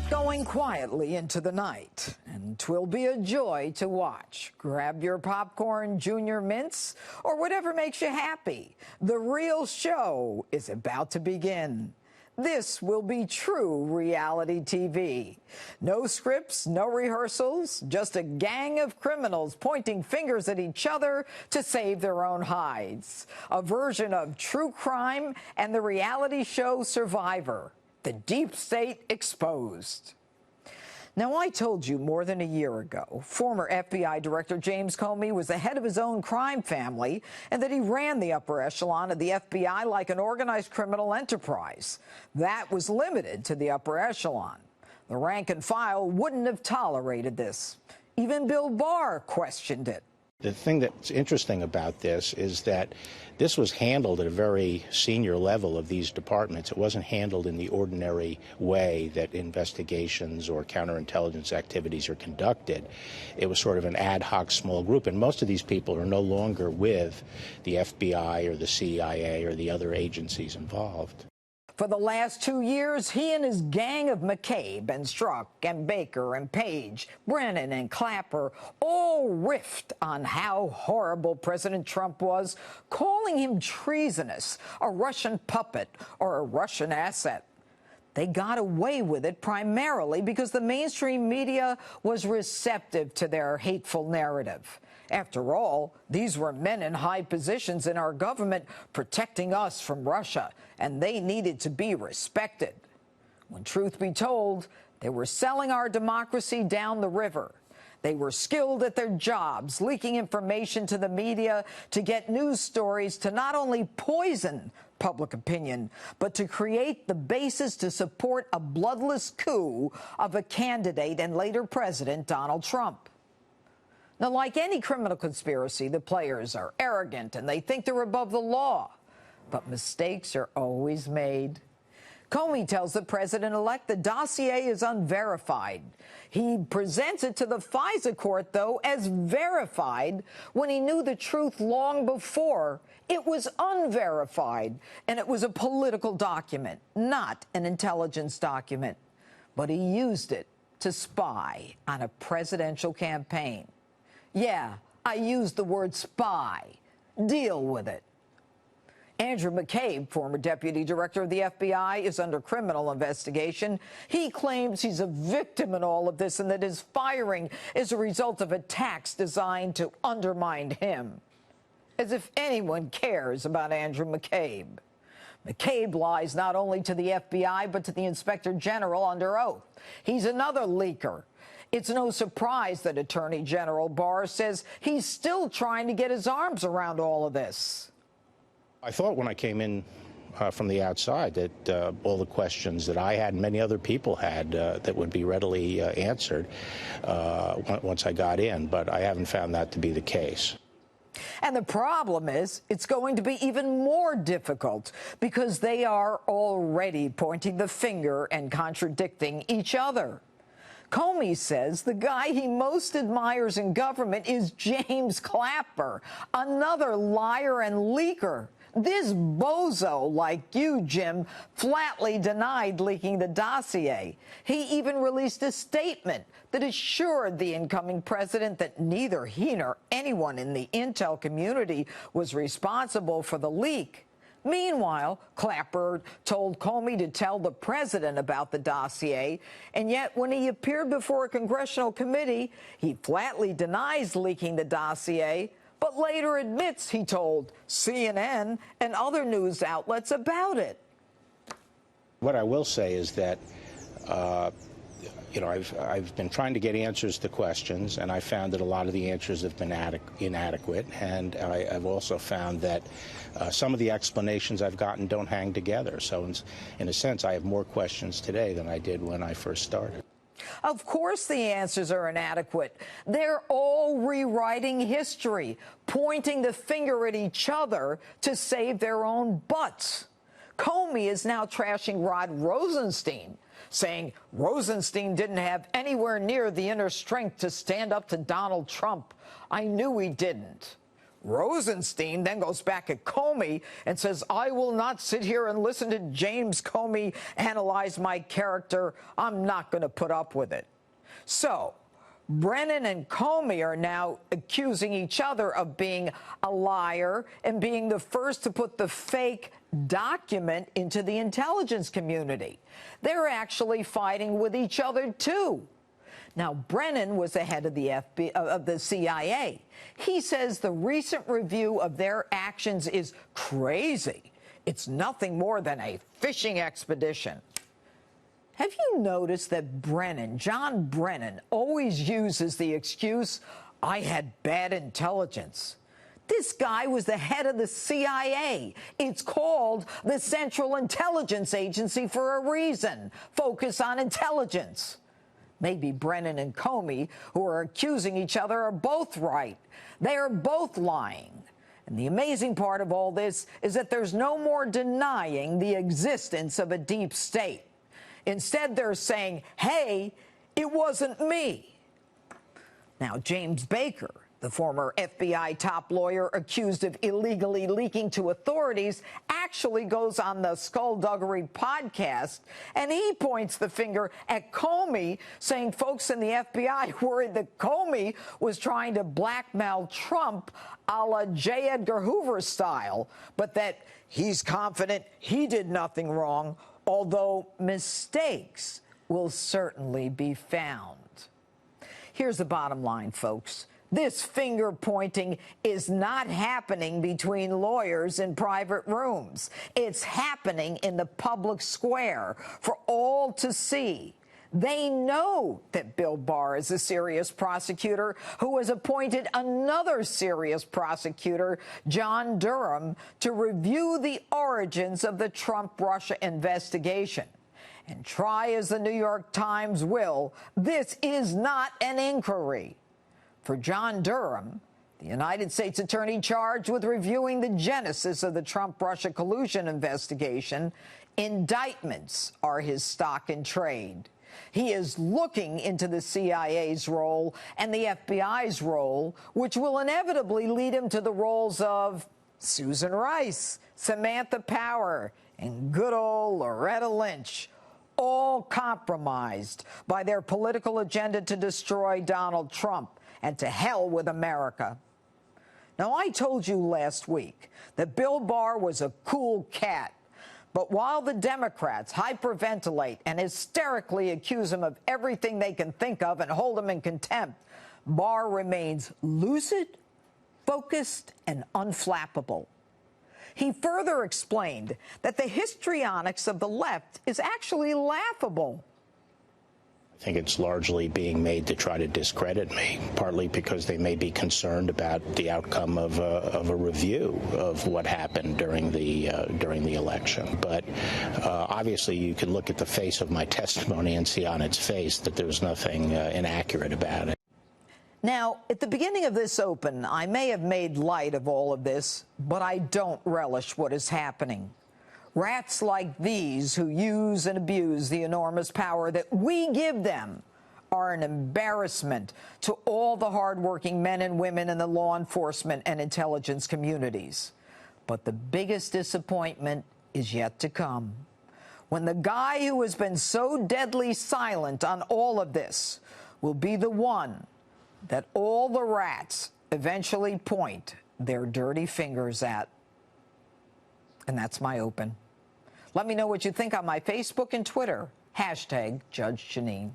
Going quietly into the night, and 'twill be a joy to watch. Grab your popcorn, junior mints, or whatever makes you happy. The real show is about to begin. This will be true reality TV. No scripts, no rehearsals, just a gang of criminals pointing fingers at each other to save their own hides. A version of true crime and the reality show Survivor. The deep state exposed. Now, I told you more than a year ago, former FBI Director James Comey was the head of his own crime family and that he ran the upper echelon of the FBI like an organized criminal enterprise. That was limited to the upper echelon. The rank and file wouldn't have tolerated this. Even Bill Barr questioned it. The thing that's interesting about this is that this was handled at a very senior level of these departments. It wasn't handled in the ordinary way that investigations or counterintelligence activities are conducted. It was sort of an ad hoc small group, and most of these people are no longer with the FBI or the CIA or the other agencies involved. For the last 2 years, he and his gang of McCabe and Strzok and Baker and Page, Brennan and Clapper all riffed on how horrible President Trump was, calling him treasonous, a Russian puppet, or a Russian asset. They got away with it primarily because the mainstream media was receptive to their hateful narrative. After all, these were men in high positions in our government protecting us from Russia, and they needed to be respected. When truth be told, they were selling our democracy down the river. They were skilled at their jobs, leaking information to the media to get news stories to not only poison public opinion, but to create the basis to support a bloodless coup of a candidate and later President Donald Trump. Now, like any criminal conspiracy, the players are arrogant and they think they're above the law. But mistakes are always made. Comey tells the president-elect the dossier is unverified. He presents it to the FISA court, though, as verified when he knew the truth long before. It was unverified, and it was a political document, not an intelligence document. But he used it to spy on a presidential campaign. Yeah, I used the word spy. Deal with it. Andrew McCabe, former deputy director of the FBI, is under criminal investigation. He claims he's a victim in all of this and that his firing is a result of attacks designed to undermine him. As if anyone cares about Andrew McCabe. McCabe lies not only to the FBI, but to the Inspector General under oath. He's another leaker. It's no surprise that Attorney General Barr says he's still trying to get his arms around all of this. I thought when I came in from the outside that all the questions that I had and many other people had that would be readily answered once I got in, but I haven't found that to be the case. And the problem is it's going to be even more difficult because they are already pointing the finger and contradicting each other. Comey says the guy he most admires in government is James Clapper, another liar and leaker. This bozo, like you, Jim, flatly denied leaking the dossier. He even released a statement that assured the incoming president that neither he nor anyone in the intel community was responsible for the leak. Meanwhile, Clapper told Comey to tell the president about the dossier, and yet when he appeared before a congressional committee, he flatly denies leaking the dossier, but later admits he told CNN and other news outlets about it. What I will say is that, I've been trying to get answers to questions, and I found that a lot of the answers have been inadequate. And I've also found that some of the explanations I've gotten don't hang together. So in a sense, I have more questions today than I did when I first started. Of course the answers are inadequate. They're all rewriting history, pointing the finger at each other to save their own butts. Comey is now trashing Rod Rosenstein, saying Rosenstein didn't have anywhere near the inner strength to stand up to Donald Trump. I knew he didn't. Rosenstein then goes back at Comey and says, I will not sit here and listen to James Comey analyze my character. I'm not going to put up with it. So Brennan and Comey are now accusing each other of being a liar and being the first to put the fake document into the intelligence community. They're actually fighting with each other, too. Now, Brennan was the head of the CIA. He says the recent review of their actions is crazy. It's nothing more than a fishing expedition. Have you noticed that John Brennan, always uses the excuse, I had bad intelligence? This guy was the head of the CIA. It's called the Central Intelligence Agency for a reason. Focus on intelligence. Maybe Brennan and Comey, who are accusing each other, are both right. They are both lying. And the amazing part of all this is that there's no more denying the existence of a deep state. Instead, they're saying, hey, it wasn't me. Now, James Baker, the former FBI top lawyer accused of illegally leaking to authorities, actually goes on the Skullduggery podcast, and he points the finger at Comey, saying folks in the FBI worried that Comey was trying to blackmail Trump a la J. Edgar Hoover style, but that he's confident he did nothing wrong, although mistakes will certainly be found. Here's the bottom line, folks. This finger-pointing is not happening between lawyers in private rooms. It's happening in the public square for all to see. They know that Bill Barr is a serious prosecutor who has appointed another serious prosecutor, John Durham, to review the origins of the Trump-Russia investigation. And try as the New York Times will, this is not an inquiry. For John Durham, the United States attorney charged with reviewing the genesis of the Trump-Russia collusion investigation, indictments are his stock in trade. He is looking into the CIA's role and the FBI's role, which will inevitably lead him to the roles of Susan Rice, Samantha Power, and good old Loretta Lynch, all compromised by their political agenda to destroy Donald Trump. And to hell with America. Now, I told you last week that Bill Barr was a cool cat. But while the Democrats hyperventilate and hysterically accuse him of everything they can think of and hold him in contempt, Barr remains lucid, focused, and unflappable. He further explained that the histrionics of the left is actually laughable. I think it's largely being made to try to discredit me, partly because they may be concerned about the outcome of a review of what happened during the election. But obviously, you can look at the face of my testimony and see on its face that there's nothing inaccurate about it. Now, at the beginning of this open, I may have made light of all of this, but I don't relish what is happening. Rats like these who use and abuse the enormous power that we give them are an embarrassment to all the hardworking men and women in the law enforcement and intelligence communities. But the biggest disappointment is yet to come, when the guy who has been so deadly silent on all of this will be the one that all the rats eventually point their dirty fingers at. And that's my open. Let me know what you think on my Facebook and Twitter. #Judge Jeanine.